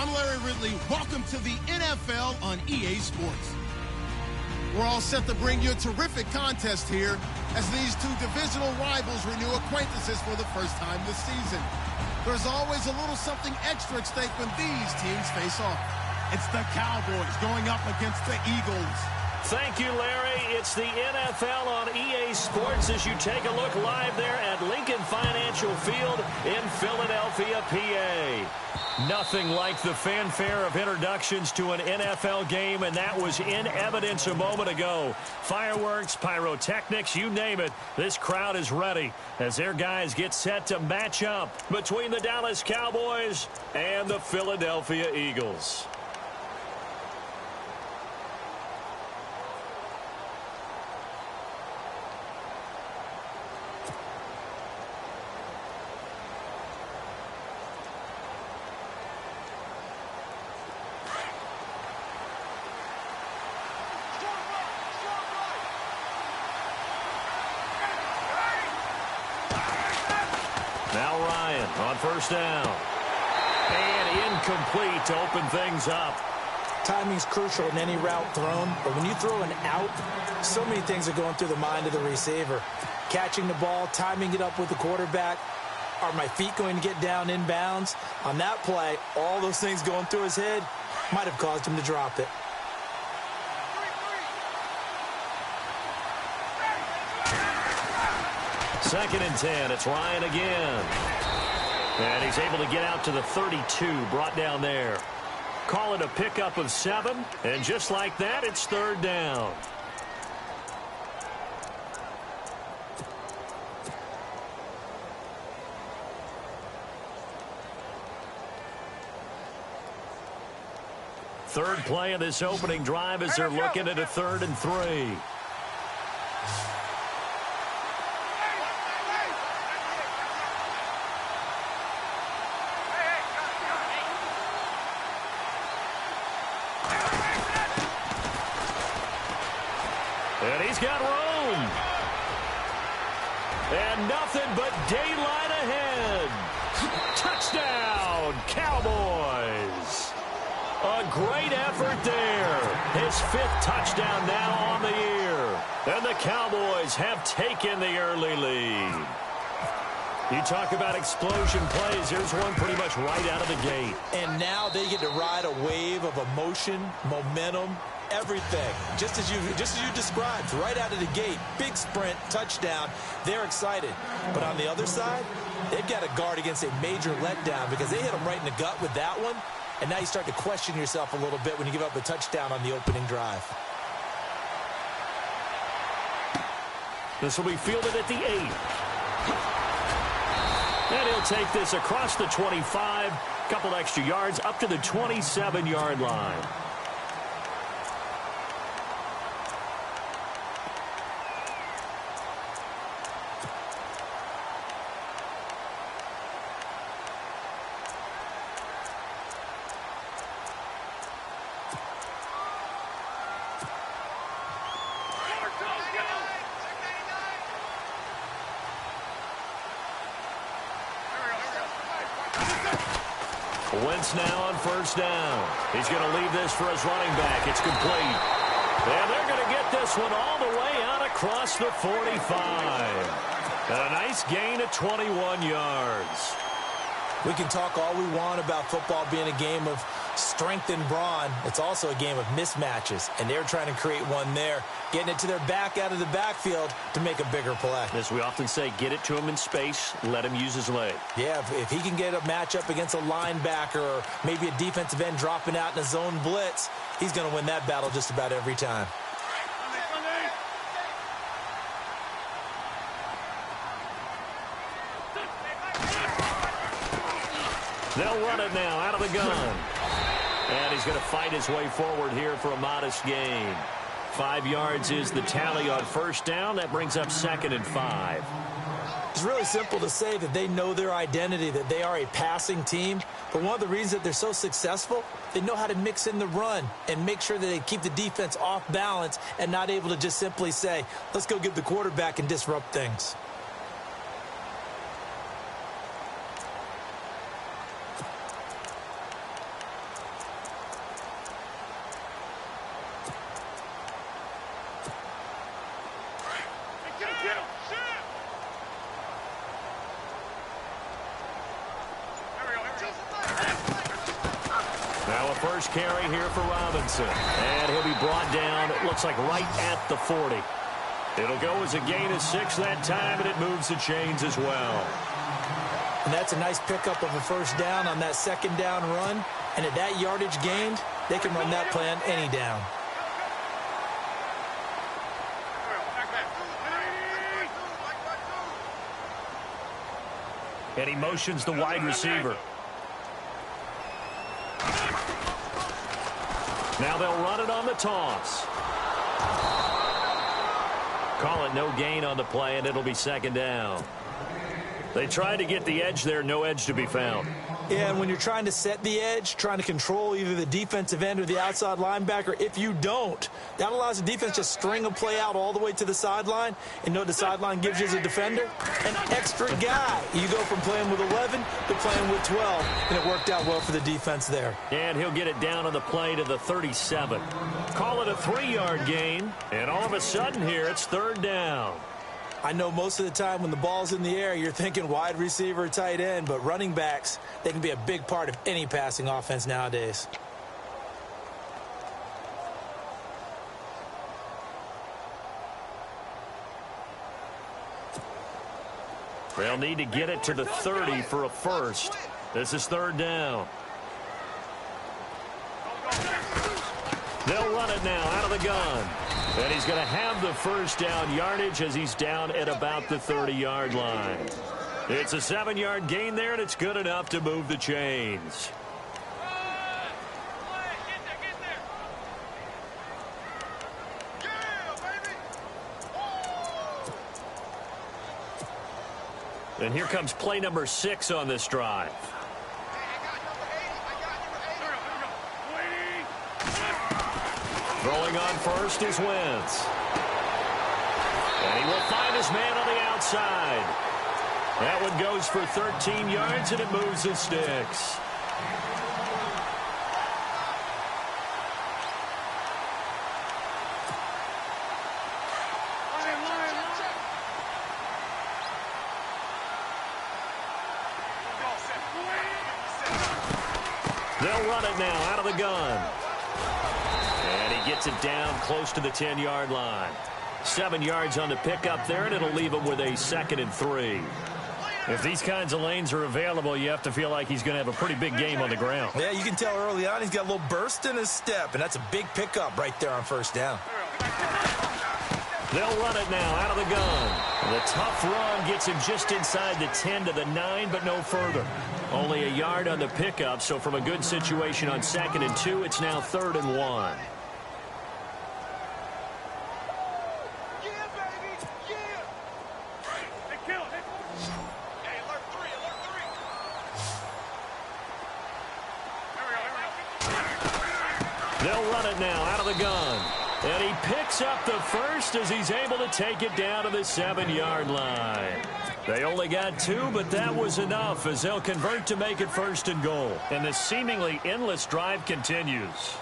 I'm Larry Ridley. Welcome to the NFL on EA Sports. We're all set to bring you a terrific contest here as these two divisional rivals renew acquaintances for the first time this season. There's always a little something extra at stake when these teams face off. It's the Cowboys going up against the Eagles. Thank you, Larry. It's the NFL on EA Sports as you take a look live there at Lincoln Financial Field in Philadelphia, PA. Nothing like the fanfare of introductions to an NFL game, and that was in evidence a moment ago. Fireworks, pyrotechnics, you name it. This crowd is ready as their guys get set to match up between the Dallas Cowboys and the Philadelphia Eagles. Now Ryan on first down. And incomplete to open things up. Timing's crucial in any route thrown, but when you throw an out, so many things are going through the mind of the receiver. Catching the ball, timing it up with the quarterback. Are my feet going to get down inbounds? On that play, all those things going through his head might have caused him to drop it. Second and 10. It's Ryan again. And he's able to get out to the 32, brought down there. Call it a pickup of 7. And just like that, it's third down. Third play of this opening drive as they're looking at a 3rd and 3. And he's got room. And nothing but daylight ahead. Touchdown, Cowboys. A great effort there. His 5th touchdown now on the year. And the Cowboys have taken the early lead. You talk about explosion plays. Here's one pretty much right out of the gate. And now they get to ride a wave of emotion, momentum, everything. Just as you described, right out of the gate. Big sprint, touchdown. They're excited. But on the other side, they've got to guard against a major letdown because they hit them right in the gut with that one. And now you start to question yourself a little bit when you give up a touchdown on the opening drive. This will be fielded at the 8. And he'll take this across the 25, couple extra yards up to the 27-yard line. Wentz now on first down. He's going to leave this for his running back. It's complete. And they're going to get this one all the way out across the 45. And a nice gain of 21 yards. We can talk all we want about football being a game of strength and brawn. It's also a game of mismatches, and they're trying to create one there, getting it to their back out of the backfield to make a bigger play. As we often say, get it to him in space, let him use his leg. Yeah, if he can get a matchup against a linebacker or maybe a defensive end dropping out in a zone blitz, he's going to win that battle just about every time. They'll run it now out of the gun. And he's going to fight his way forward here for a modest gain. 5 yards is the tally on first down. That brings up 2nd and 5. It's really simple to say that they know their identity, that they are a passing team. But one of the reasons that they're so successful, they know how to mix in the run and make sure that they keep the defense off balance and not able to just simply say, let's go get the quarterback and disrupt things. Now a first carry here for Robinson. And he'll be brought down, it looks like right at the 40. It'll go as a gain of 6 that time, and it moves the chains as well. And that's a nice pickup of a first down on that second down run. And at that yardage gained, they can run that play on any down. And he motions the wide receiver. Now they'll run it on the toss. Call it no gain on the play, and it'll be second down. They tried to get the edge there, no edge to be found. Yeah, and when you're trying to set the edge, trying to control either the defensive end or the outside linebacker, if you don't, that allows the defense to string a play out all the way to the sideline. And know the sideline gives you as a defender an extra guy. You go from playing with 11 to playing with 12, and it worked out well for the defense there. And he'll get it down on the play to the 37. Call it a 3-yard gain, and all of a sudden here it's third down. I know most of the time when the ball's in the air, you're thinking wide receiver, tight end, but running backs, they can be a big part of any passing offense nowadays. They'll need to get it to the 30 for a first. This is third down. They'll run it now out of the gun. And he's going to have the first down yardage as he's down at about the 30-yard line. It's a 7-yard gain there, and it's good enough to move the chains. And here comes play number 6 on this drive. Throwing on first is Wentz. And he will find his man on the outside. That one goes for 13 yards, and it moves the sticks. They'll run it now out of the gun. And he gets it down close to the 10-yard line. 7 yards on the pickup there, and it'll leave him with a 2nd and 3. If these kinds of lanes are available, you have to feel like he's going to have a pretty big game on the ground. Yeah, you can tell early on he's got a little burst in his step, and that's a big pickup right there on first down. They'll run it now out of the gun. The tough run gets him just inside the 10 to the 9, but no further. Only a yard on the pickup, so from a good situation on 2nd and 2, it's now 3rd and 1. They'll run it now out of the gun. And he picks up the first as he's able to take it down to the 7-yard line. They only got 2, but that was enough as they'll convert to make it 1st and goal. And the seemingly endless drive continues.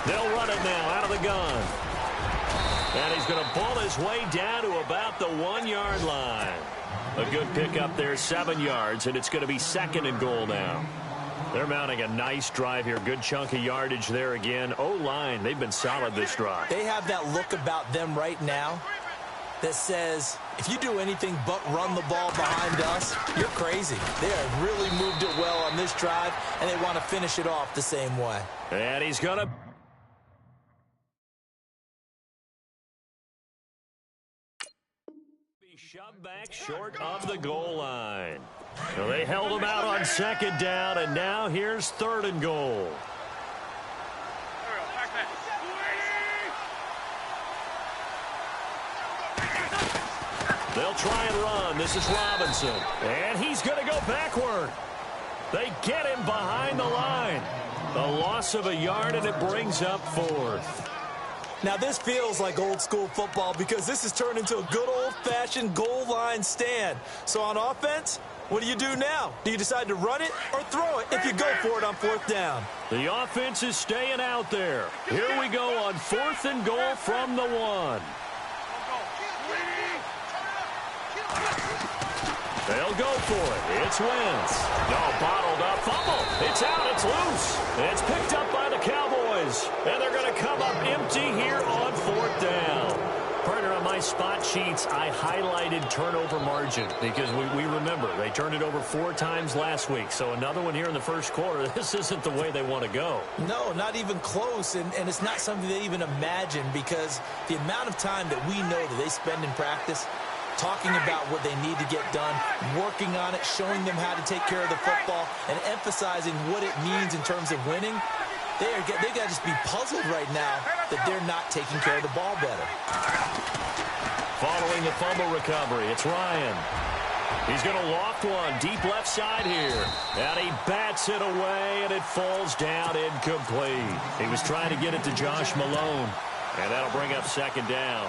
They'll run it now out of the gun. And he's going to pull his way down to about the 1-yard line. A good pickup there, 7 yards, and it's going to be 2nd and goal now. They're mounting a nice drive here. Good chunk of yardage there again. O-line, they've been solid this drive. They have that look about them right now that says, if you do anything but run the ball behind us, you're crazy. They have really moved it well on this drive, and they want to finish it off the same way. And he's going to be shoved back short of the goal line. So they held him out on 2nd down, and now here's 3rd and goal. They'll try and run. This is Robinson. And he's going to go backward. They get him behind the line. A loss of a yard, and it brings up 4th. Now, this feels like old-school football because this has turned into a good old-fashioned goal line stand. So on offense, what do you do now? Do you decide to run it or throw it if you go for it on 4th down? The offense is staying out there. Here we go on 4th and goal from the 1. They'll go for it. It's Wentz. No, bottled up. Fumble. It's out. It's loose. It's picked up by the Cowboys. And they're going to come up empty here on 4th down. Partner, on my spot sheets, I highlighted turnover margin because we remember they turned it over 4 times last week. So another one here in the first quarter. This isn't the way they want to go. No, not even close. And it's not something they even imagine because the amount of time that we know that they spend in practice talking about what they need to get done, working on it, showing them how to take care of the football, and emphasizing what it means in terms of winning. They got to just be puzzled right now that they're not taking care of the ball better. Following the fumble recovery, it's Ryan. He's going to loft one deep left side here. And he bats it away, and it falls down incomplete. He was trying to get it to Josh Malone, and that'll bring up 2nd down.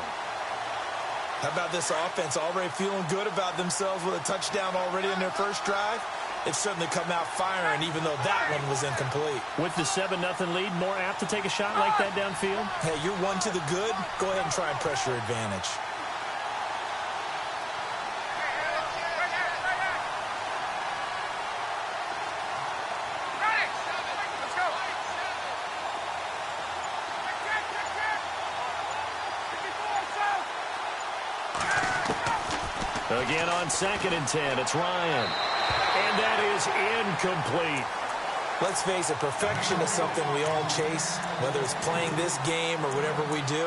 How about this offense already feeling good about themselves with a touchdown already in their first drive? They've certainly come out firing, even though that one was incomplete. With the 7-0 lead, more apt to take a shot like that downfield? Hey, you're one to the good. Go ahead and try and press your advantage. Again on 2nd and 10, it's Ryan. And that is incomplete. Let's face it, perfection is something we all chase, whether it's playing this game or whatever we do.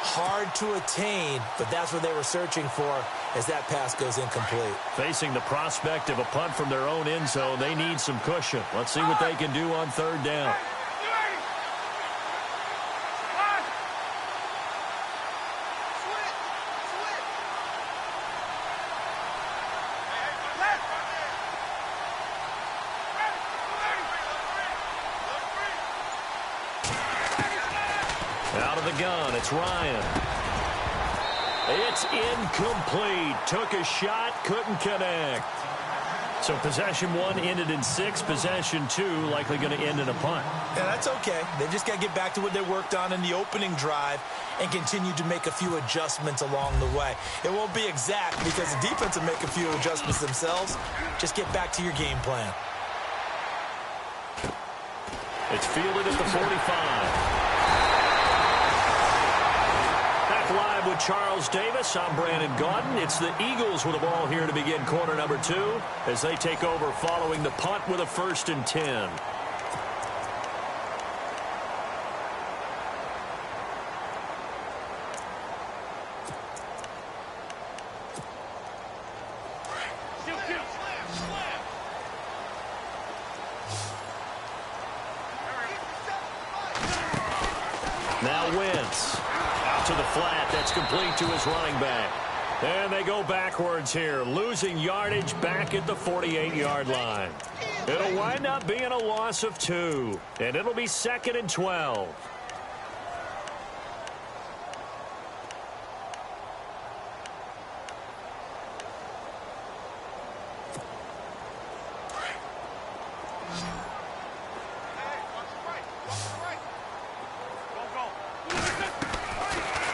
Hard to attain, but that's what they were searching for as that pass goes incomplete. Facing the prospect of a punt from their own end zone, they need some cushion. Let's see what they can do on 3rd down. Out of the gun, it's Ryan. It's incomplete. Took a shot, couldn't connect. So possession 1 ended in 6. Possession 2 likely going to end in a punt. Yeah, that's okay. They just got to get back to what they worked on in the opening drive and continue to make a few adjustments along the way. It won't be exact because the defense will make a few adjustments themselves. Just get back to your game plan. It's fielded at the 45. Live with Charles Davis. I'm Brandon Gaudin. It's the Eagles with the ball here to begin quarter number 2 as they take over following the punt with a 1st and 10. Now Wentz. To the flat, that's complete to his running back. And they go backwards here, losing yardage back at the 48-yard line. It'll wind up being a loss of 2, and it'll be 2nd and 12.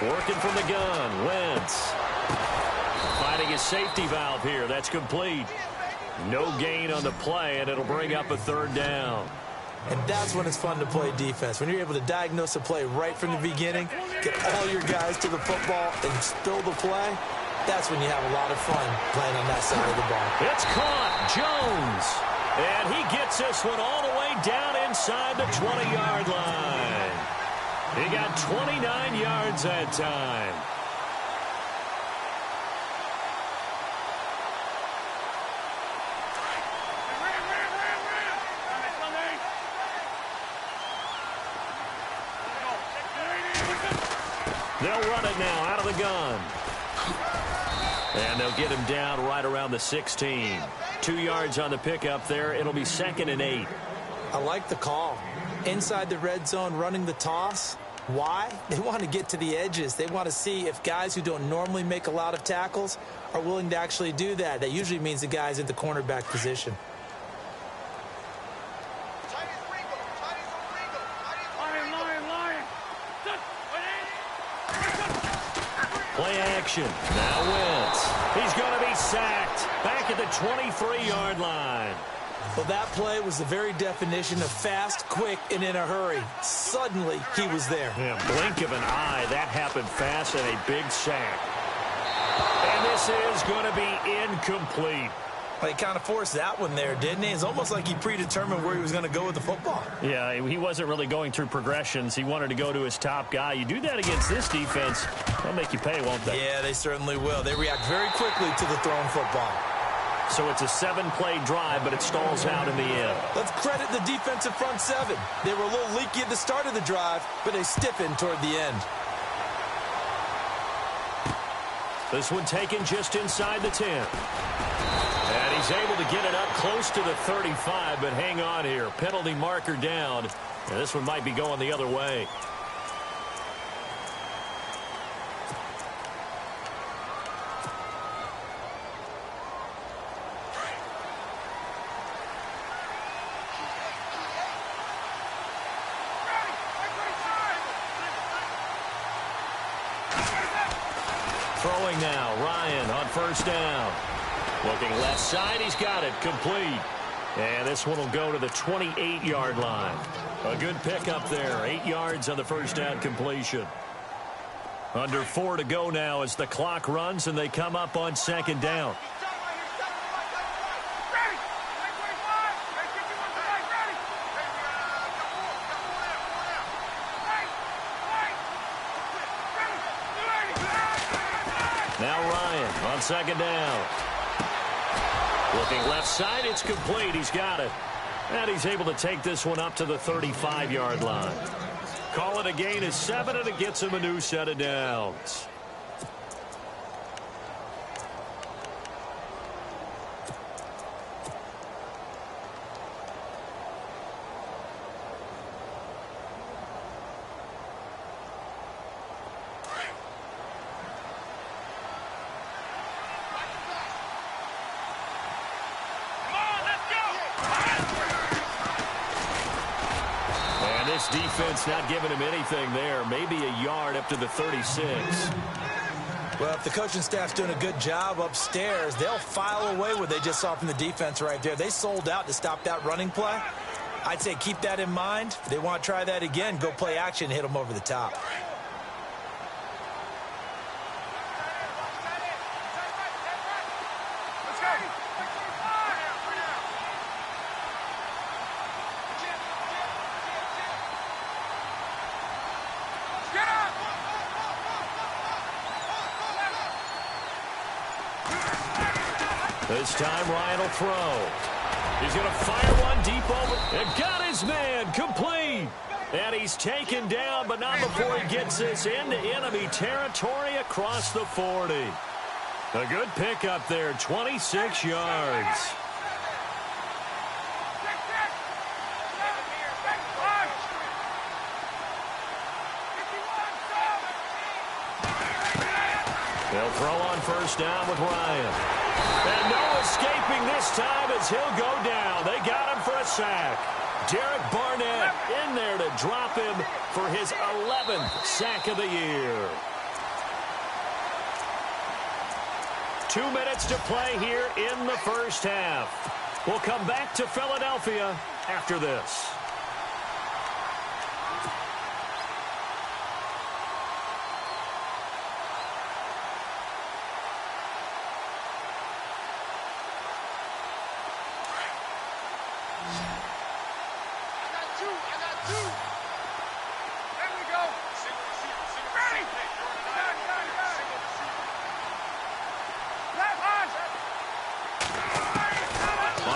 Working from the gun, Wentz. Finding his safety valve here. That's complete. No gain on the play, and it'll bring up a 3rd down. And that's when it's fun to play defense. When you're able to diagnose a play right from the beginning, get all your guys to the football, and spill the play, that's when you have a lot of fun playing on that side of the ball. It's caught. Jones. And he gets this one all the way down inside the 20-yard line. He got 29 yards that time. They'll run it now out of the gun. And they'll get him down right around the 16. 2 yards on the pickup there. It'll be 2nd and 8. I like the call. Inside the red zone running the toss. Why? They want to get to the edges. They want to see if guys who don't normally make a lot of tackles are willing to actually do that. That usually means the guy's in the cornerback position. Play action. Now Wentz. He's going to be he's sacked. Back at the 23-yard line. Well, that play was the very definition of fast, quick, and in a hurry. Suddenly, he was there. Yeah, blink of an eye. That happened fast and a big sack. And this is going to be incomplete. Well, he kind of forced that one there, didn't he? It's almost like he predetermined where he was going to go with the football. Yeah, he wasn't really going through progressions. He wanted to go to his top guy. You do that against this defense, they'll make you pay, won't they? Yeah, they certainly will. They react very quickly to the thrown football. So it's a 7-play drive, but it stalls out in the end. Let's credit the defensive front seven. They were a little leaky at the start of the drive, but they stiffened toward the end. This one taken just inside the 10. And he's able to get it up close to the 35, but hang on here. Penalty marker down. And this one might be going the other way. Throwing now, Ryan on first down. Looking left side, he's got it, complete. And this one will go to the 28-yard line. A good pickup there, 8 yards on the first down completion. Under 4 to go now as the clock runs and they come up on second down. Now Ryan on second down. Looking left side, it's complete. He's got it. And he's able to take this one up to the 35-yard line. Call it a gain of 7, and it gets him a new set of downs. Defense not giving him anything there. Maybe a yard up to the 36. Well, if the coaching staff's doing a good job upstairs, they'll file away what they just saw from the defense right there. They sold out to stop that running play. I'd say keep that in mind. If they want to try that again, go play action, hit them over the top. This time Ryan will throw. He's going to fire one deep over. And got his man complete. And he's taken down, but not before he gets this into enemy territory across the 40. A good pickup there, 26 yards. They'll throw on first down with Ryan. And no escaping this time as he'll go down. They got him for a sack. Derek Barnett in there to drop him for his 11th sack of the year. 2 minutes to play here in the first half. We'll come back to Philadelphia after this.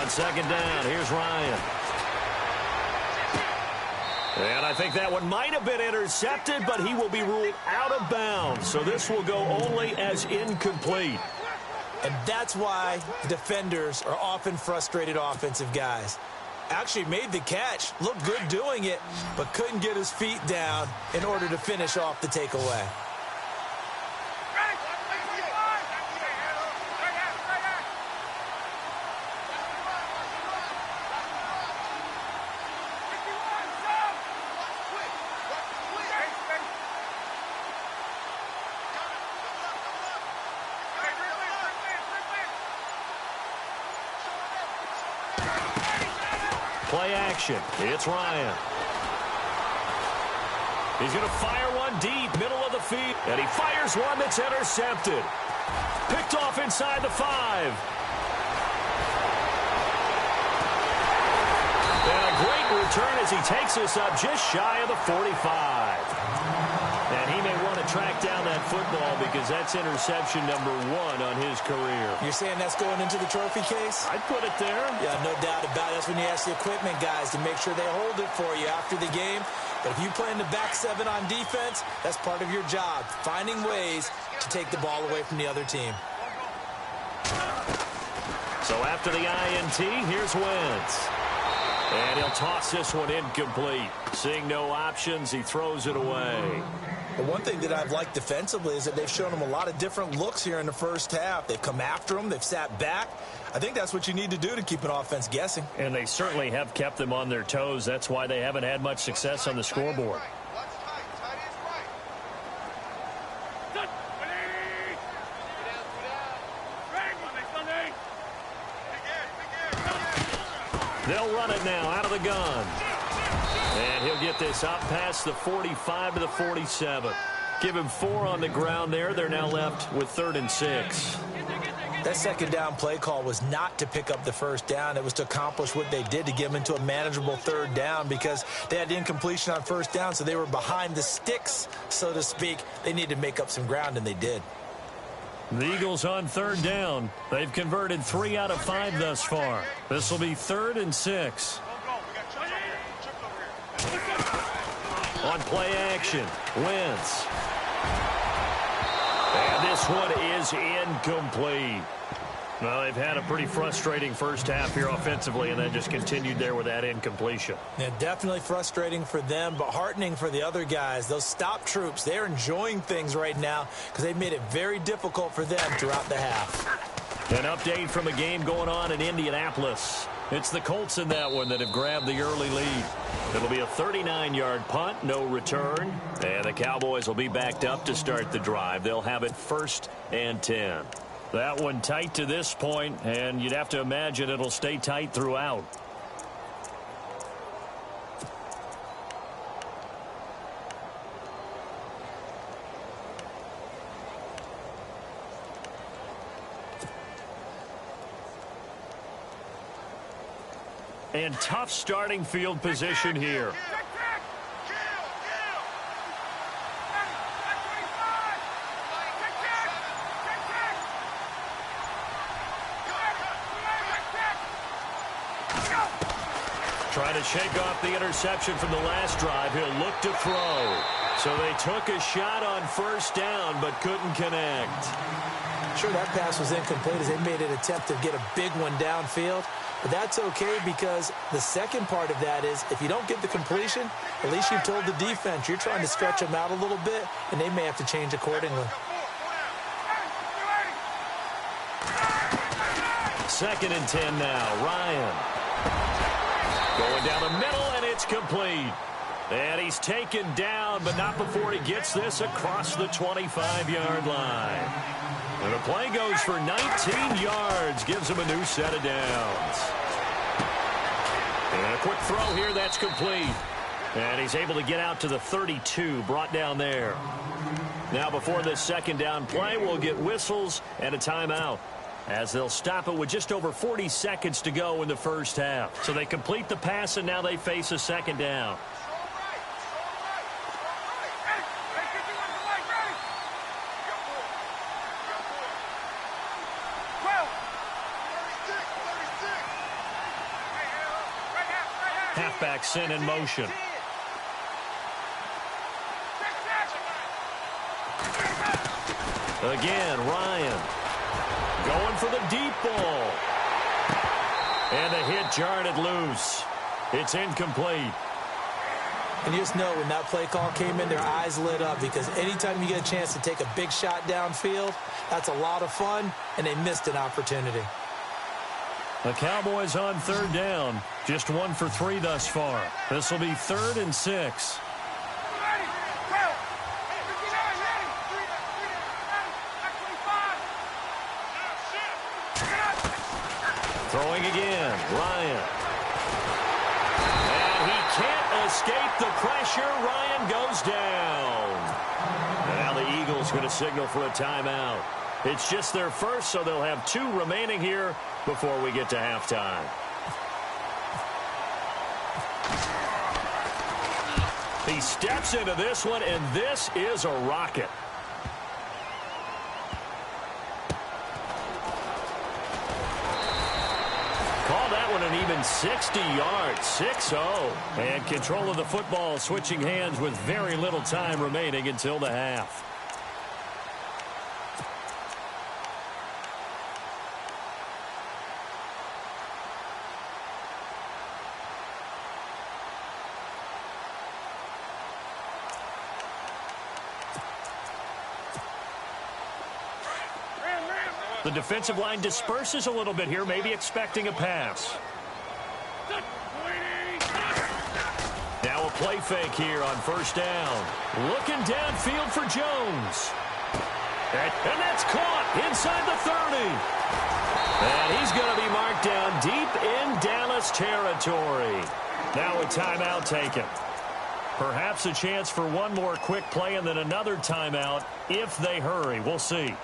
Second down, here's Ryan. And I think that one might have been intercepted, but he will be ruled out of bounds. So this will go only as incomplete. And that's why defenders are often frustrated offensive guys. Actually made the catch, looked good doing it, but couldn't get his feet down in order to finish off the takeaway. play action. It's Ryan. He's going to fire one deep, middle of the field. And he fires one that's intercepted. Picked off inside the 5. And a great return as he takes us up just shy of the 45. And he may want to track down that football because that's interception number 1 on his career. You're saying that's going into the trophy case? I'd put it there. Yeah, no doubt about it. That's when you ask the equipment guys to make sure they hold it for you after the game. But if you play in the back 7 on defense, that's part of your job, finding ways to take the ball away from the other team. So after the INT, here's Wentz. And he'll toss this one incomplete. Seeing no options, he throws it away. The one thing that I've liked defensively is that they've shown him a lot of different looks here in the first half. They've come after him. They've sat back. I think that's what you need to do to keep an offense guessing. And they certainly have kept them on their toes. That's why they haven't had much success on the scoreboard. They'll run it now out of the gun. And he'll get this up past the 45 to the 47. Give him 4 on the ground there. They're now left with 3rd and 6. That second down play call was not to pick up the first down. It was to accomplish what they did to get them into a manageable 3rd down because they had incompletion on first down, so they were behind the sticks, so to speak. They needed to make up some ground, and they did. The Eagles on 3rd down. They've converted 3 out of 5 thus far. This will be 3rd and 6. On play action, Wentz. And this one is incomplete. Well, they've had a pretty frustrating first half here offensively, and then just continued there with that incompletion. Yeah, definitely frustrating for them, but heartening for the other guys. Those stop troops, they're enjoying things right now because they've made it very difficult for them throughout the half. An update from a game going on in Indianapolis. It's the Colts in that one that have grabbed the early lead. It'll be a 39-yard punt, no return. And the Cowboys will be backed up to start the drive. They'll have it 1st and 10. That one tight to this point, and you'd have to imagine it'll stay tight throughout. And tough starting field position here. Trying to shake off the interception from the last drive. He'll look to throw. So they took a shot on 1st down, but couldn't connect. Sure, that pass was incomplete as they made an attempt to get a big one downfield. But that's okay because the second part of that is if you don't get the completion, at least you've told the defense you're trying to stretch them out a little bit, and they may have to change accordingly. 2nd and 10 now. Ryan. Going down the middle, and it's complete. And he's taken down, but not before he gets this across the 25-yard line. And the play goes for 19 yards, gives him a new set of downs. And a quick throw here, that's complete. And he's able to get out to the 32, brought down there. Now before this 2nd down play, we'll get whistles and a timeout, as they'll stop it with just over 40 seconds to go in the first half. So they complete the pass, and now they face a 2nd down. Halfback sent in motion. Again, Ryan. Going for the deep ball. And the hit jarred it loose. It's incomplete. And you just know when that play call came in, their eyes lit up because anytime you get a chance to take a big shot downfield, that's a lot of fun, and they missed an opportunity. The Cowboys on 3rd down. Just 1 for 3 thus far. This will be 3rd and 6. Throwing again, Ryan. can't escape the pressure. Ryan goes down. And now the Eagles going to signal for a timeout. It's just their first, so they'll have 2 remaining here before we get to halftime. He steps into this one, and this is a rocket. Call that one an even 60 yards, 6-0. And control of the football switching hands with very little time remaining until the half. The defensive line disperses a little bit here, maybe expecting a pass. Now a play fake here on first down. Looking downfield for Jones. And that's caught inside the 30. And he's going to be marked down deep in Dallas territory. Now a timeout taken. Perhaps a chance for one more quick play and then another timeout if they hurry. We'll see.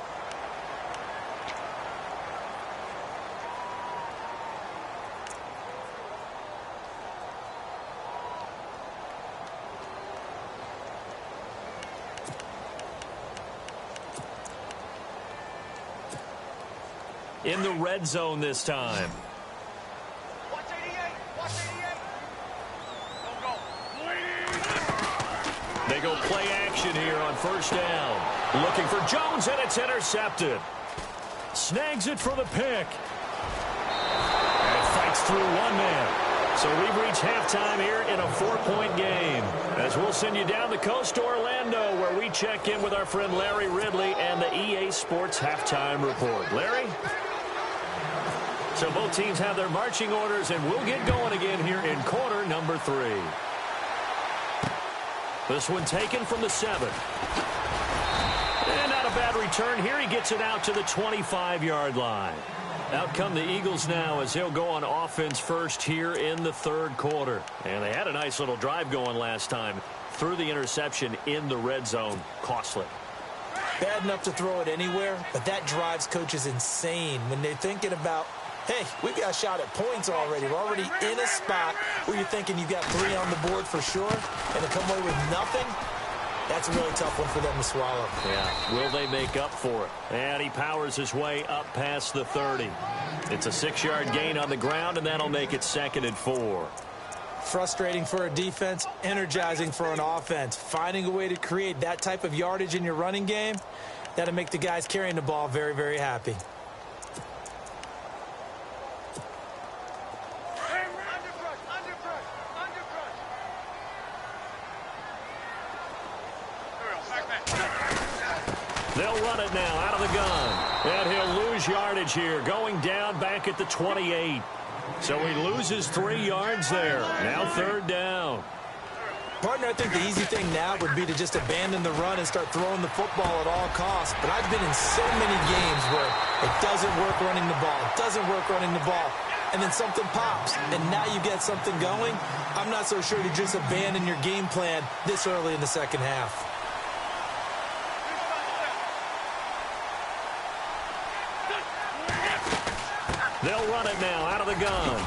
In the red zone this time. Watch 88. Watch 88. They go play action here on first down. Looking for Jones, and it's intercepted. Snags it for the pick. And fights through one man. So we've reached halftime here in a 4-point game. As we'll send you down the coast to Orlando, where we check in with our friend Larry Ridley and the EA Sports Halftime Report. Larry? So both teams have their marching orders, and we'll get going again here in quarter number 3. This one taken from the 7. And not a bad return here. He gets it out to the 25-yard line. Out come the Eagles now as they'll go on offense first here in the 3rd quarter. And they had a nice little drive going last time. Threw the interception in the red zone. Costly. Bad enough to throw it anywhere, but that drives coaches insane when they're thinking about, hey, we've got a shot at points already. We're already in a spot where you're thinking you've got 3 on the board for sure, and to come away with nothing, that's a really tough one for them to swallow. Yeah, will they make up for it? And he powers his way up past the 30. It's a 6-yard gain on the ground, and that'll make it 2nd and 4. Frustrating for a defense, energizing for an offense. Finding a way to create that type of yardage in your running game, that'll make the guys carrying the ball very, very happy. They'll run it now out of the gun. And he'll lose yardage here, going down back at the 28. So he loses 3 yards there. Now 3rd down. Partner, I think the easy thing now would be to just abandon the run and start throwing the football at all costs. But I've been in so many games where it doesn't work running the ball. It doesn't work running the ball. And then something pops, and now you get something going. I'm not so sure to just abandon your game plan this early in the second half. They'll run it now out of the gun.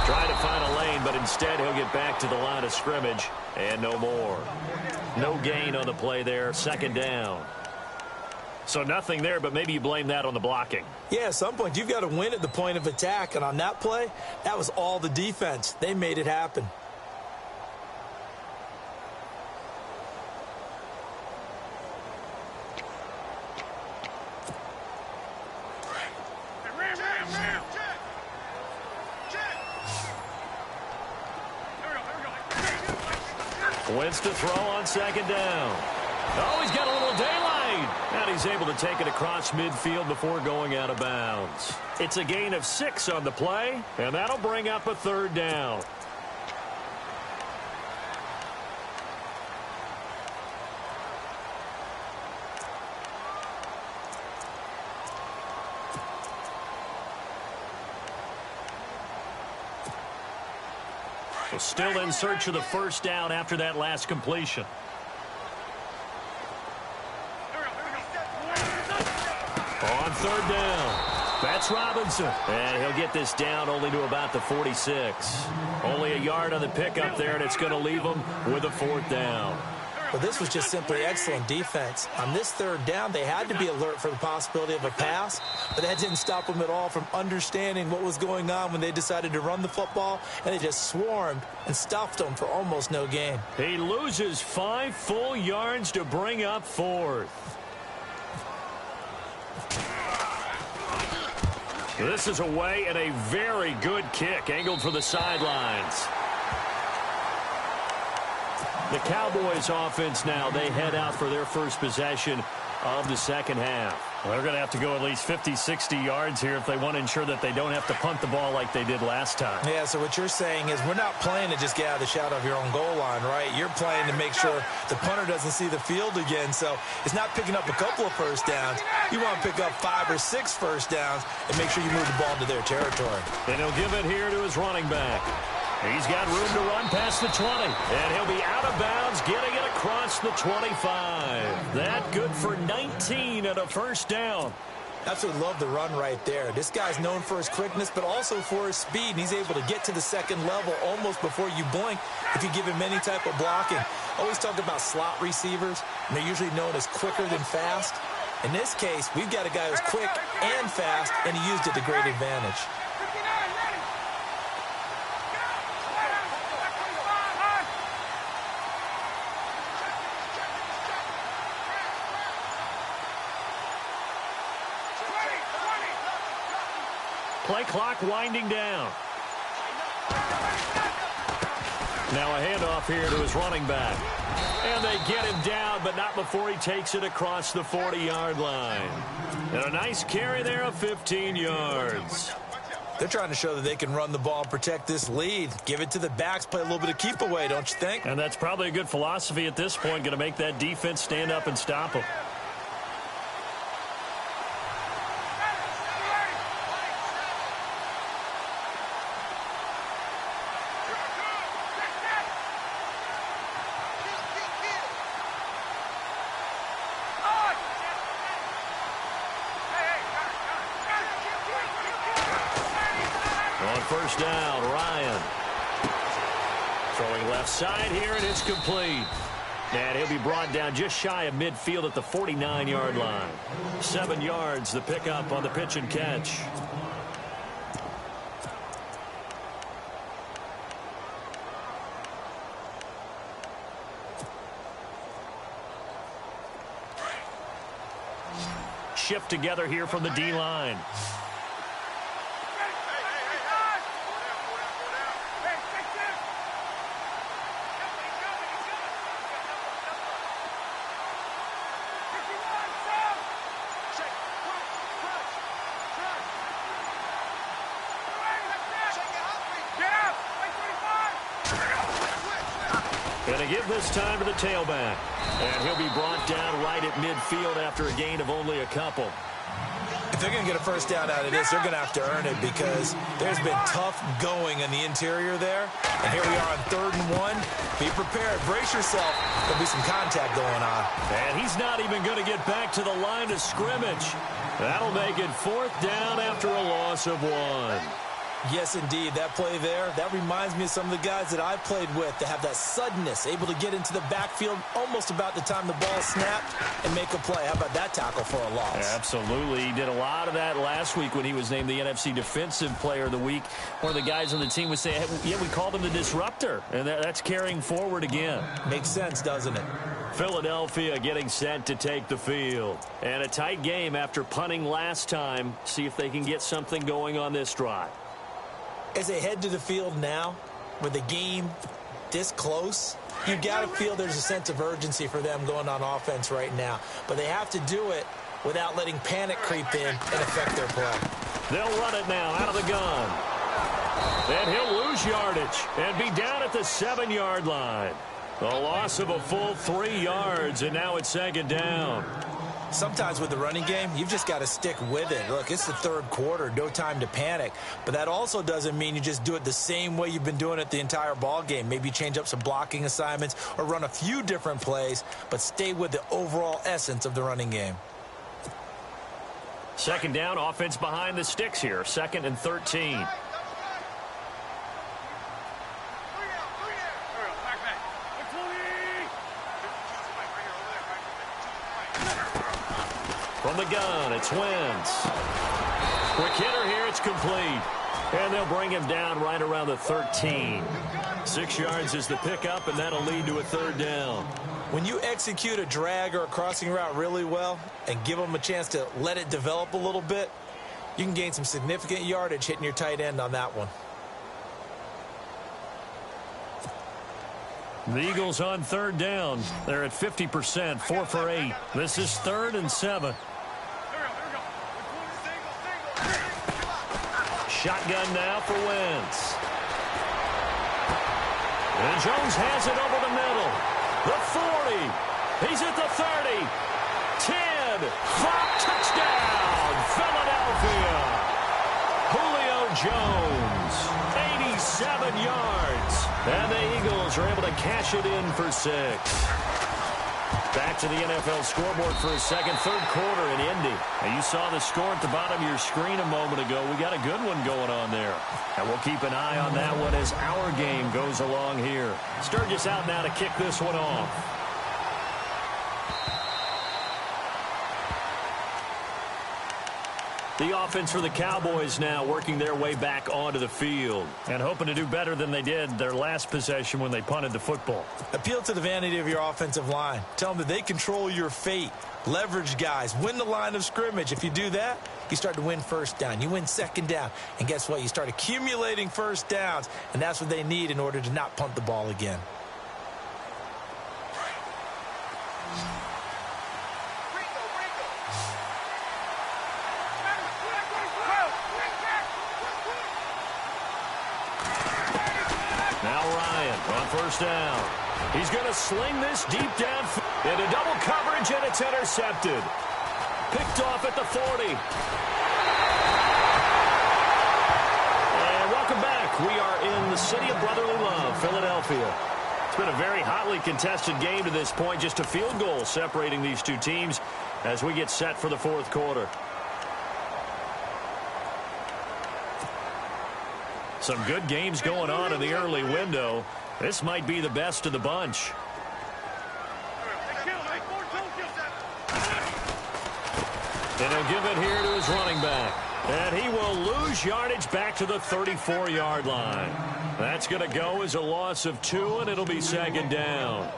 Trying to find a lane, but instead he'll get back to the line of scrimmage and no more. No gain on the play there. 2nd down. So nothing there, but maybe you blame that on the blocking. Yeah, at some point you've got to win at the point of attack, and on that play, that was all the defense. They made it happen. Wentz to throw on 2nd down. Oh, he's got a little daylight. And he's able to take it across midfield before going out of bounds. It's a gain of 6 on the play, and that'll bring up a 3rd down. Well, still in search of the first down after that last completion. On third down. That's Robinson. And he'll get this down only to about the 46. Only a yard on the pickup there, and it's going to leave him with a fourth down. Well, this was just simply excellent defense. On this third down, they had to be alert for the possibility of a pass, but that didn't stop them at all from understanding what was going on when they decided to run the football, and they just swarmed and stuffed them for almost no gain. He loses 5 full yards to bring up fourth. This is away and a very good kick, angled for the sidelines. The Cowboys offense now, they head out for their first possession of the second half. Well, they're going to have to go at least 50, 60 yards here if they want to ensure that they don't have to punt the ball like they did last time. Yeah, so what you're saying is we're not playing to just get out of the shadow of your own goal line, right? You're playing to make sure the punter doesn't see the field again. So it's not picking up a couple of first downs. You want to pick up 5 or 6 first downs and make sure you move the ball into their territory. And he'll give it here to his running back. He's got room to run past the 20. And he'll be out of bounds, getting it across the 25. That good for 19 and a first down. Absolutely love the run right there. This guy's known for his quickness, but also for his speed. And he's able to get to the second level almost before you blink if you give him any type of blocking. Always talk about slot receivers, and they're usually known as quicker than fast. In this case, we've got a guy who's quick and fast, and he used it to great advantage. Play clock winding down. Now a handoff here to his running back. And they get him down, but not before he takes it across the 40-yard line. And a nice carry there of 15 yards. They're trying to show that they can run the ball and protect this lead. Give it to the backs, play a little bit of keep away, don't you think? And that's probably a good philosophy at this point, going to make that defense stand up and stop them. First down, Ryan. Throwing left side here, and it's complete. And he'll be brought down just shy of midfield at the 49-yard line. 7 yards, the pickup on the pitch and catch. Shift together here from the D-line. Going to give this time to the tailback. And he'll be brought down right at midfield after a gain of only a couple. If they're going to get a first down out of this, they're going to have to earn it because there's been tough going in the interior there. And here we are on 3rd and 1. Be prepared. Brace yourself. There'll be some contact going on. And he's not even going to get back to the line of scrimmage. That'll make it 4th down after a loss of 1. Yes, indeed. That play there, that reminds me of some of the guys that I've played with that have that suddenness, able to get into the backfield almost about the time the ball snapped and make a play. How about that tackle for a loss? Absolutely. He did a lot of that last week when he was named the NFC Defensive Player of the Week. One of the guys on the team would say, hey, yeah, we called him the disruptor, and that's carrying forward again. Makes sense, doesn't it? Philadelphia getting set to take the field. And a tight game after punting last time. See if they can get something going on this drive. As they head to the field now, with the game this close, you've got to feel there's a sense of urgency for them going on offense right now. But they have to do it without letting panic creep in and affect their play. They'll run it now out of the gun. And he'll lose yardage and be down at the 7-yard line. A loss of a full 3 yards, and now it's 2nd down. Sometimes with the running game, you've just got to stick with it. Look, it's the third quarter, no time to panic. But that also doesn't mean you just do it the same way you've been doing it the entire ball game. Maybe change up some blocking assignments or run a few different plays, but stay with the overall essence of the running game. Second down, offense behind the sticks here. 2nd and 13. From the gun, it's Wentz. Quick hitter here, it's complete. And they'll bring him down right around the 13. 6 yards is the pickup, and that'll lead to a 3rd down. When you execute a drag or a crossing route really well and give them a chance to let it develop a little bit, you can gain some significant yardage hitting your tight end on that one. The Eagles on 3rd down. They're at 50%, 4 for 8. This is 3rd and 7. Shotgun now for Wentz. And Jones has it over the middle. The 40. He's at the 30. 10. Faulk, touchdown. Philadelphia. Julio Jones. 87 yards. And the Eagles are able to cash it in for 6. Back to the NFL scoreboard for a second. 3rd quarter in Indy. Now you saw the score at the bottom of your screen a moment ago. We got a good one going on there. And we'll keep an eye on that one as our game goes along here. Sturgis out now to kick this one off. The offense for the Cowboys now working their way back onto the field and hoping to do better than they did their last possession when they punted the football. Appeal to the vanity of your offensive line. Tell them that they control your fate. Leverage guys. Win the line of scrimmage. If you do that, you start to win 1st down. You win 2nd down. And guess what? You start accumulating 1st downs. And that's what they need in order to not punt the ball again. On 1st down. He's going to sling this deep down into double coverage, and it's intercepted. Picked off at the 40. And welcome back. We are in the city of brotherly love, Philadelphia. It's been a very hotly contested game to this point. Just a field goal separating these two teams as we get set for the 4th quarter. Some good games going on in the early window. This might be the best of the bunch. And he'll give it here to his running back. And he will lose yardage back to the 34-yard line. That's going to go as a loss of 2, and it'll be 2nd down.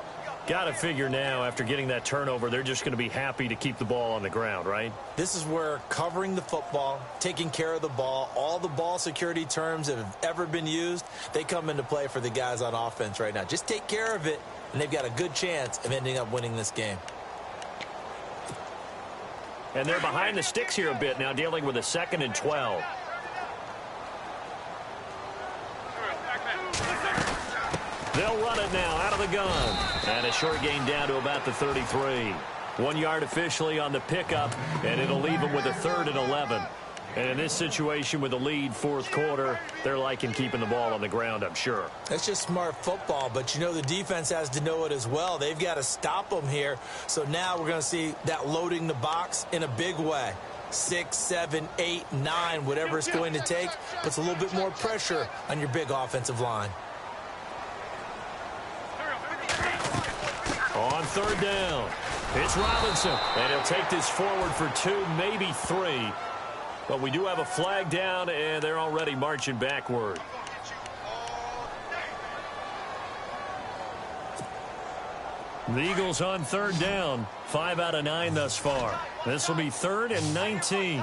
Got to figure now, after getting that turnover, they're just going to be happy to keep the ball on the ground, right? This is where covering the football, taking care of the ball, all the ball security terms that have ever been used, they come into play for the guys on offense right now. Just take care of it, and they've got a good chance of ending up winning this game. And they're behind the sticks here a bit now, dealing with a 2nd and 12. They'll run it now out of the gun. And a short gain down to about the 33. 1 yard officially on the pickup, and it'll leave them with a 3rd and 11. And in this situation with a lead 4th quarter, they're liking keeping the ball on the ground, I'm sure. That's just smart football, but you know the defense has to know it as well. They've got to stop them here. So now we're going to see that loading the box in a big way. 6, 7, 8, 9, whatever it's going to take, puts a little bit more pressure on your big offensive line. On 3rd down, it's Robinson, and he'll take this forward for 2, maybe 3. But we do have a flag down, and they're already marching backward. The Eagles on 3rd down, 5 out of 9 thus far. This will be 3rd and 19.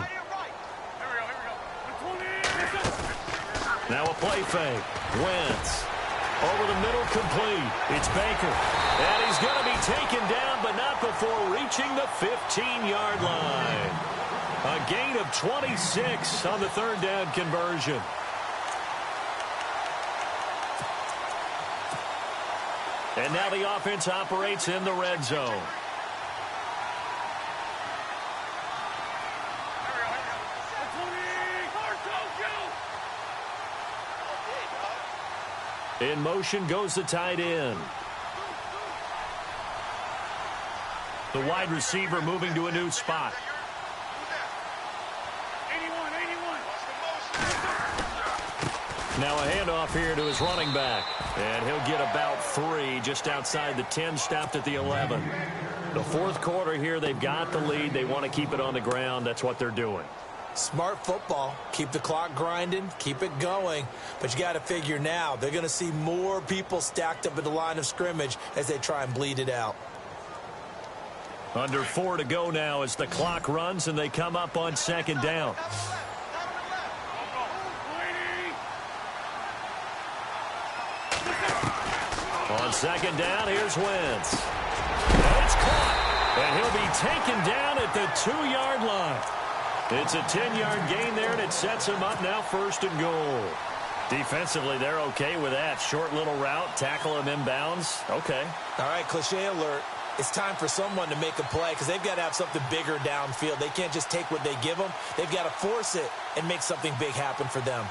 Now a play fake. Wentz. Over the middle, complete. It's Baker. And he's going to be taken down, but not before reaching the 15-yard line. A gain of 26 on the 3rd down conversion. And now the offense operates in the red zone. In motion goes the tight end. The wide receiver moving to a new spot. Now a handoff here to his running back. And he'll get about 3 just outside the 10, stopped at the 11. The fourth quarter here, they've got the lead. They want to keep it on the ground. That's what they're doing. Smart football. Keep the clock grinding. Keep it going. But you got to figure now, they're going to see more people stacked up at the line of scrimmage as they try and bleed it out. Under 4 to go now as the clock runs and they come up on second down. On second down, here's Wentz. And it's caught. And he'll be taken down at the 2-yard line. It's a 10-yard gain there, and it sets him up now 1st and goal. Defensively, they're okay with that. Short little route, tackle him inbounds. Okay. All right, cliche alert. It's time for someone to make a play because they've got to have something bigger downfield. They can't just take what they give them. They've got to force it and make something big happen for them.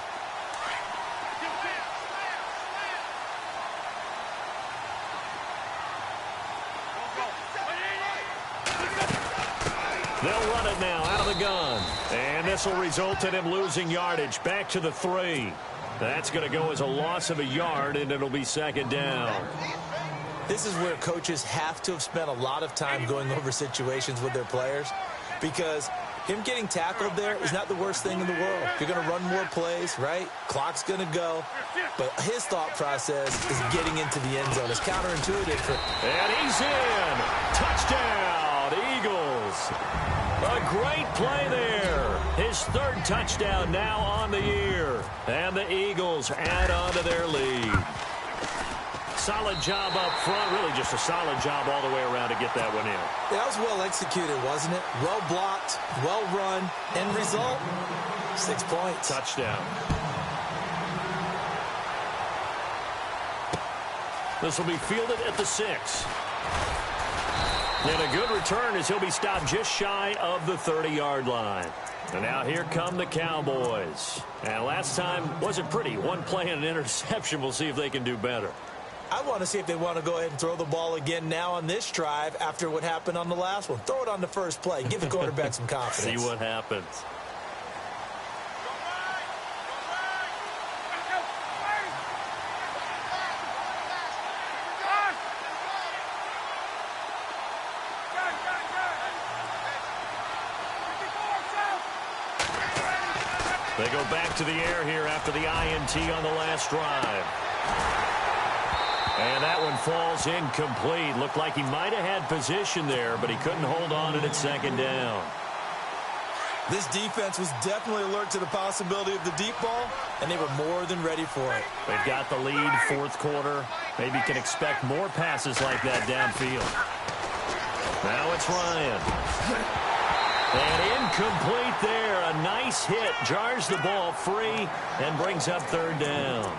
They'll run it now out of the gun. And this will result in him losing yardage back to the 3. That's going to go as a loss of a yard, and it'll be second down. This is where coaches have to have spent a lot of time going over situations with their players because him getting tackled there is not the worst thing in the world. You're going to run more plays, right? Clock's going to go. But his thought process is getting into the end zone. It's counterintuitive. And he's in. Touchdown, Eagles. A great play there. His 3rd touchdown now on the year. And the Eagles add on to their lead. Solid job up front. Really just a solid job all the way around to get that one in. That was well executed, wasn't it? Well blocked, well run. End result, 6 points. Touchdown. This will be fielded at the 6. And a good return as he'll be stopped just shy of the 30-yard line. And now here come the Cowboys. And last time wasn't pretty. One play and an interception. We'll see if they can do better. I want to see if they want to go ahead and throw the ball again now on this drive after what happened on the last one. Throw it on the first play. Give the quarterback some confidence. See what happens. They go back to the air here after the INT on the last drive. And that one falls incomplete. Looked like he might have had position there, but he couldn't hold on to it at second down. This defense was definitely alert to the possibility of the deep ball, and they were more than ready for it. They've got the lead, fourth quarter. Maybe can expect more passes like that downfield. Now it's Ryan. And incomplete there. A nice hit. Jars the ball free and brings up 3rd down.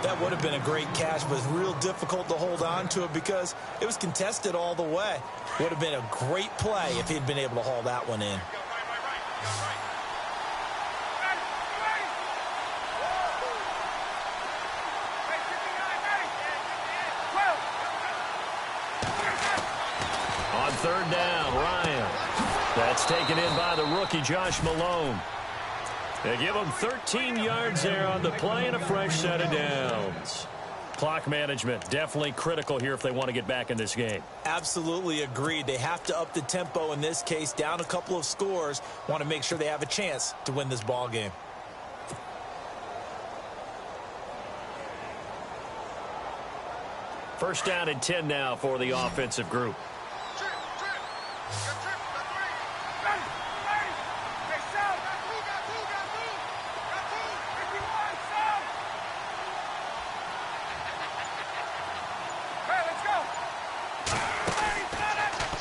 That would have been a great catch, but it's real difficult to hold on to it because it was contested all the way. Would have been a great play if he'd been able to haul that one in. On 3rd down, Ryan. That's taken in by the rookie, Josh Malone. They give him 13 yards there on the play and a fresh set of downs. Clock management, definitely critical here if they want to get back in this game. Absolutely agreed. They have to up the tempo in this case, down a couple of scores. Want to make sure they have a chance to win this ball game. First down and 10 now for the offensive group.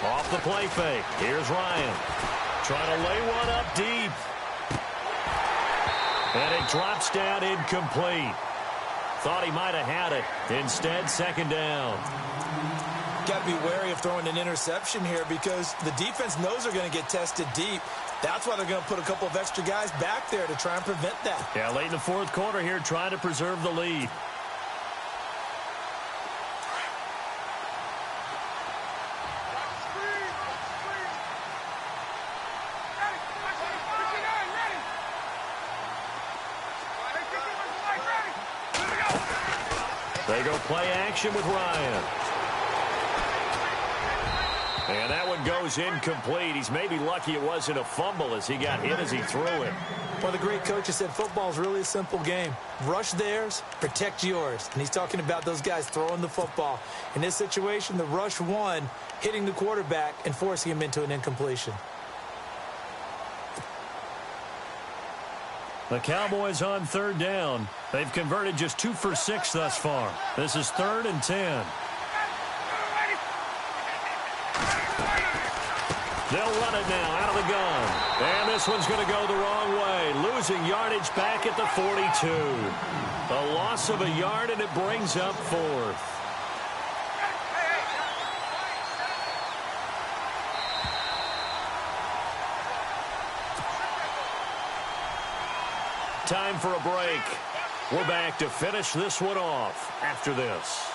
Off the play fake. Here's Ryan. Trying to lay one up deep. And it drops down incomplete. Thought he might have had it. Instead, second down. Got to be wary of throwing an interception here because the defense knows they're going to get tested deep. That's why they're going to put a couple of extra guys back there to try and prevent that. Yeah, late in the fourth quarter here, trying to preserve the lead. They go play action with Ryan. And that one goes incomplete. He's maybe lucky it wasn't a fumble as he got hit as he threw it. Well, the great coach has said football is really a simple game. Rush theirs, protect yours. And he's talking about those guys throwing the football. In this situation, the rush won, hitting the quarterback and forcing him into an incompletion. The Cowboys on third down. They've converted just 2 for 6 thus far. This is 3rd and 10. They'll run it now out of the gun. And this one's going to go the wrong way. Losing yardage back at the 42. A loss of a yard, and it brings up 4th. Time for a break. We're back to finish this one off after this.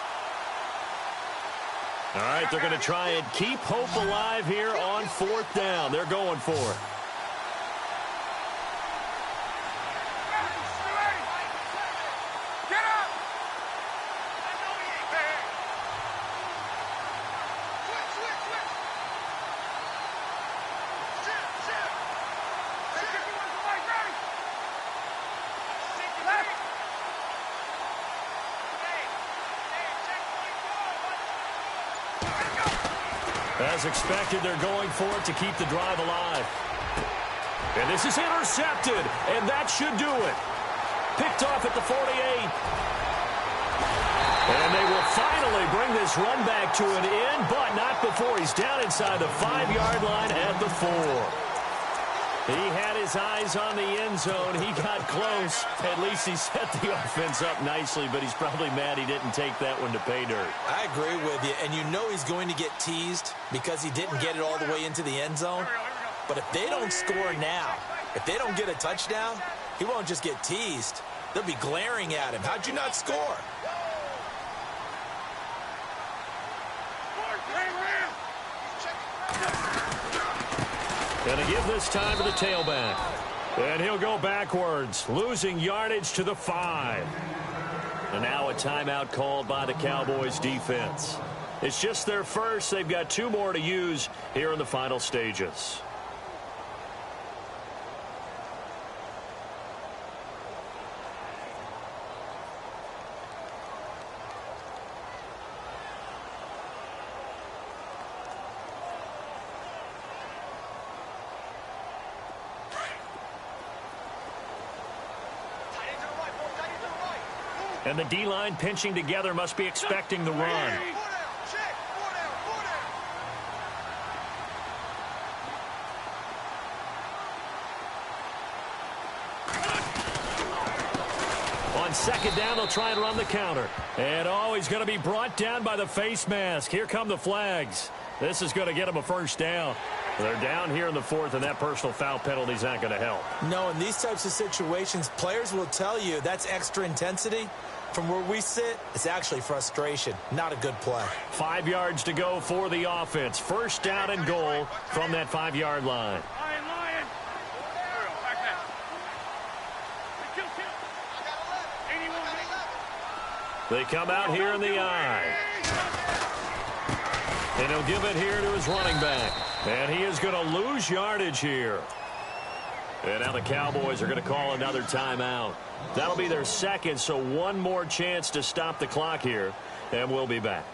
All right, they're going to try and keep hope alive here on 4th down. They're going for it. As expected, they're going for it to keep the drive alive. And this is intercepted, and that should do it. Picked off at the 48. And they will finally bring this run back to an end, but not before he's down inside the 5-yard line at the 4. He had his eyes on the end zone. He got close. At least he set the offense up nicely, but he's probably mad he didn't take that one to pay dirt. I agree with you, and you know he's going to get teased because he didn't get it all the way into the end zone. But if they don't score now, if they don't get a touchdown, he won't just get teased. They'll be glaring at him. How'd you not score? Going to give this time to the tailback. And he'll go backwards, losing yardage to the 5. And now a timeout called by the Cowboys defense. It's just their first. They've got 2 more to use here in the final stages. And the D-line pinching together must be expecting the run. On 2nd down, they'll try and run the counter. And he's going to be brought down by the face mask. Here come the flags. This is going to get him a 1st down. They're down here in the 4th, and that personal foul penalty is not going to help. No, in these types of situations, players will tell you that's extra intensity. From where we sit, it's actually frustration. Not a good play. 5 yards to go for the offense. 1st down and goal from that 5-yard line. They come out here in the I. And he'll give it here to his running back. And he is going to lose yardage here. And now the Cowboys are going to call another timeout. That'll be their 2nd, so 1 more chance to stop the clock here. And we'll be back.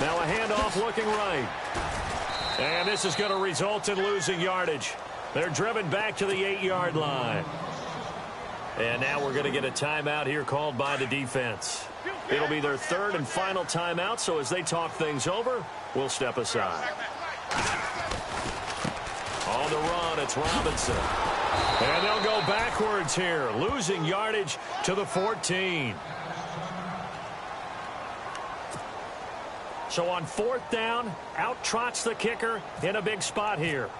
Now a handoff looking right. And this is going to result in losing yardage. They're driven back to the 8-yard line. And now we're going to get a timeout here called by the defense. It'll be their 3rd and final timeout, so as they talk things over, we'll step aside. On the run, it's Robinson. And they'll go backwards here, losing yardage to the 14. So on 4th down, out trots the kicker in a big spot here.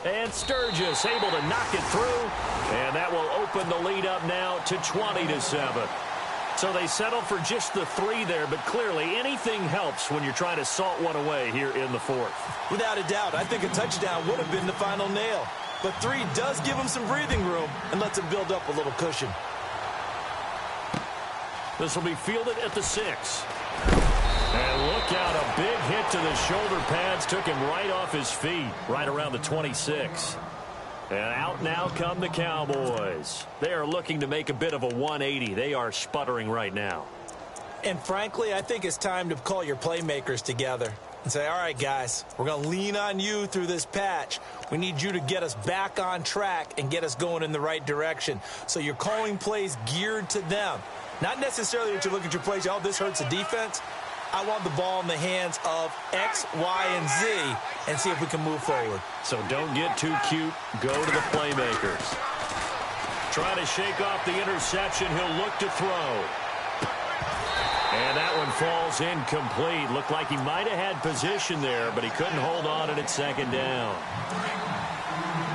And Sturgis able to knock it through. And that will open the lead up now to 20-7. So they settle for just the 3 there, but clearly anything helps when you're trying to salt one away here in the 4th. Without a doubt, I think a touchdown would have been the final nail. But 3 does give them some breathing room and lets them build up a little cushion. This will be fielded at the 6. And look out, a big hit to the shoulder pads took him right off his feet, right around the 26. And out now come the Cowboys. They are looking to make a bit of a 180. They are sputtering right now. And frankly, I think it's time to call your playmakers together and say, all right, guys, we're going to lean on you through this patch. We need you to get us back on track and get us going in the right direction. So you're calling plays geared to them. Not necessarily that you look at your plays, oh, this hurts the defense. I want the ball in the hands of X, Y, and Z and see if we can move forward. So don't get too cute. Go to the playmakers. Trying to shake off the interception. He'll look to throw. And that one falls incomplete. Looked like he might have had position there, but he couldn't hold on at its second down.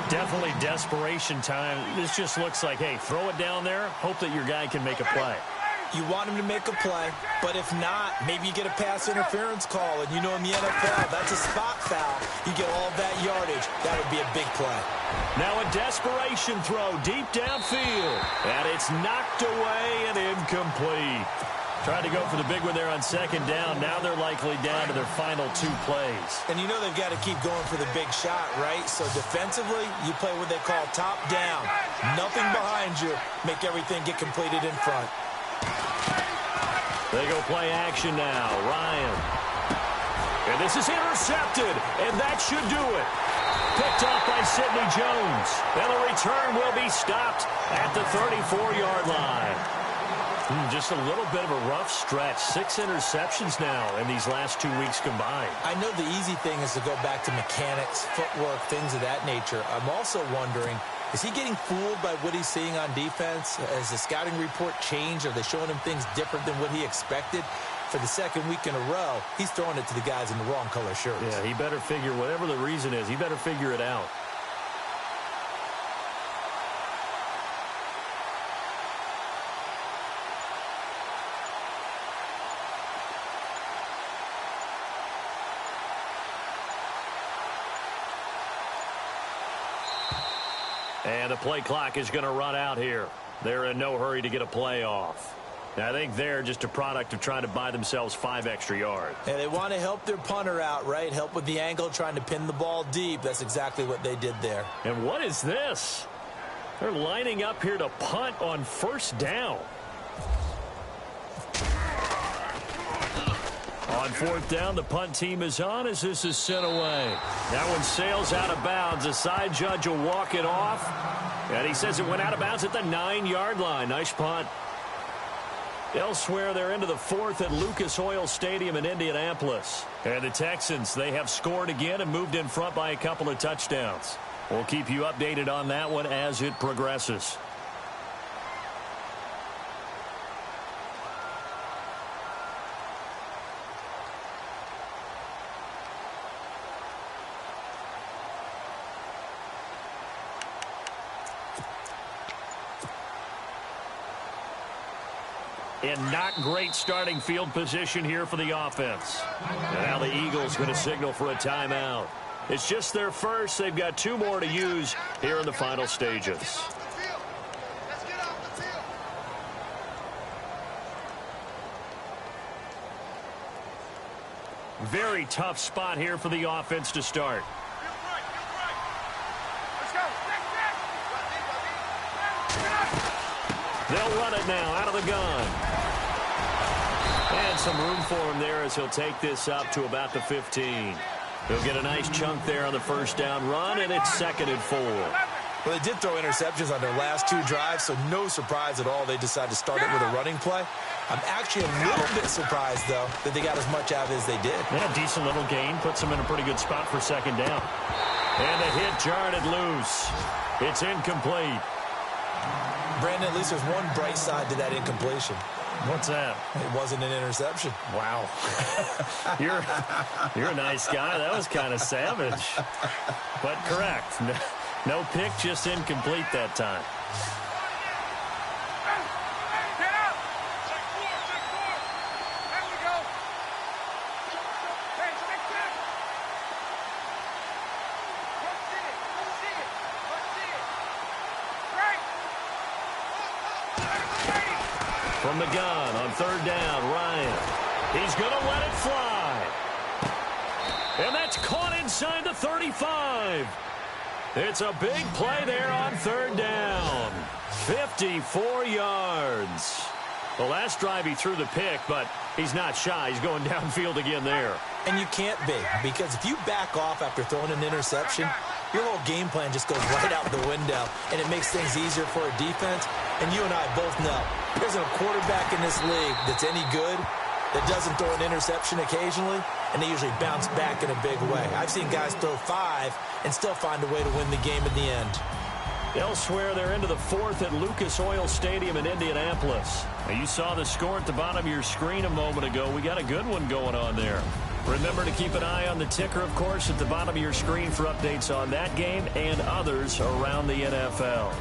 Definitely desperation time. This just looks like, hey, throw it down there. Hope that your guy can make a play. You want him to make a play, but if not, maybe you get a pass interference call, and you know in the NFL, that's a spot foul. You get all that yardage. That would be a big play. Now a desperation throw deep downfield, and it's knocked away and incomplete. Tried to go for the big one there on second down. Now they're likely down to their final 2 plays. And you know they've got to keep going for the big shot, right? So defensively, you play what they call top down. Nothing behind you. Make everything get completed in front. They go play action now. Ryan. And this is intercepted, and that should do it. Picked off by Sidney Jones. And the return will be stopped at the 34-yard line. Just a little bit of a rough stretch. 6 interceptions now in these last 2 weeks combined. I know the easy thing is to go back to mechanics, footwork, things of that nature. I'm also wondering, is he getting fooled by what he's seeing on defense? Has the scouting report changed? Are they showing him things different than what he expected? For the second week in a row, he's throwing it to the guys in the wrong color shirts. Yeah, he better figure, whatever the reason is, he better figure it out. And the play clock is going to run out here. They're in no hurry to get a play off. Now, I think they're just a product of trying to buy themselves 5 extra yards. And they want to help their punter out, right? Help with the angle, trying to pin the ball deep. That's exactly what they did there. And what is this? They're lining up here to punt on first down. On fourth down, the punt team is on as this is sent away. That one sails out of bounds. The side judge will walk it off. And he says it went out of bounds at the 9-yard line. Nice punt. Elsewhere, they're into the 4th at Lucas Oil Stadium in Indianapolis. And the Texans, they have scored again and moved in front by a couple of touchdowns. We'll keep you updated on that one as it progresses. In not great starting field position here for the offense. And now the Eagles going to signal for a timeout. It's just their first. They've got 2 more to use here in the final stages. Very tough spot here for the offense to start. They'll run it now out of the gun. And some room for him there as he'll take this up to about the 15. He'll get a nice chunk there on the first down run, and it's 2nd and 4. Well, they did throw interceptions on their last 2 drives, so no surprise at all they decided to start it with a running play. I'm actually a little bit surprised, though, that they got as much out of it as they did. Yeah, decent little gain. Puts them in a pretty good spot for 2nd down. And the hit jarred it loose. It's incomplete. Brandon, at least there's one bright side to that incompletion. What's that? It wasn't an interception. Wow. You're a nice guy. That was kind of savage. But correct. No pick, just incomplete that time. From the gun on third down, Ryan. He's going to let it fly. And that's caught inside the 35. It's a big play there on third down. 54 yards. The last drive he threw the pick, but he's not shy. He's going downfield again there. And you can't be, because if you back off after throwing an interception, your whole game plan just goes right out the window, and it makes things easier for a defense. And you and I both know there isn't a quarterback in this league that's any good that doesn't throw an interception occasionally, and they usually bounce back in a big way. I've seen guys throw 5 and still find a way to win the game in the end. Elsewhere, they're into the fourth at Lucas Oil Stadium in Indianapolis. Now, you saw the score at the bottom of your screen a moment ago. We got a good one going on there. Remember to keep an eye on the ticker, of course, at the bottom of your screen for updates on that game and others around the NFL.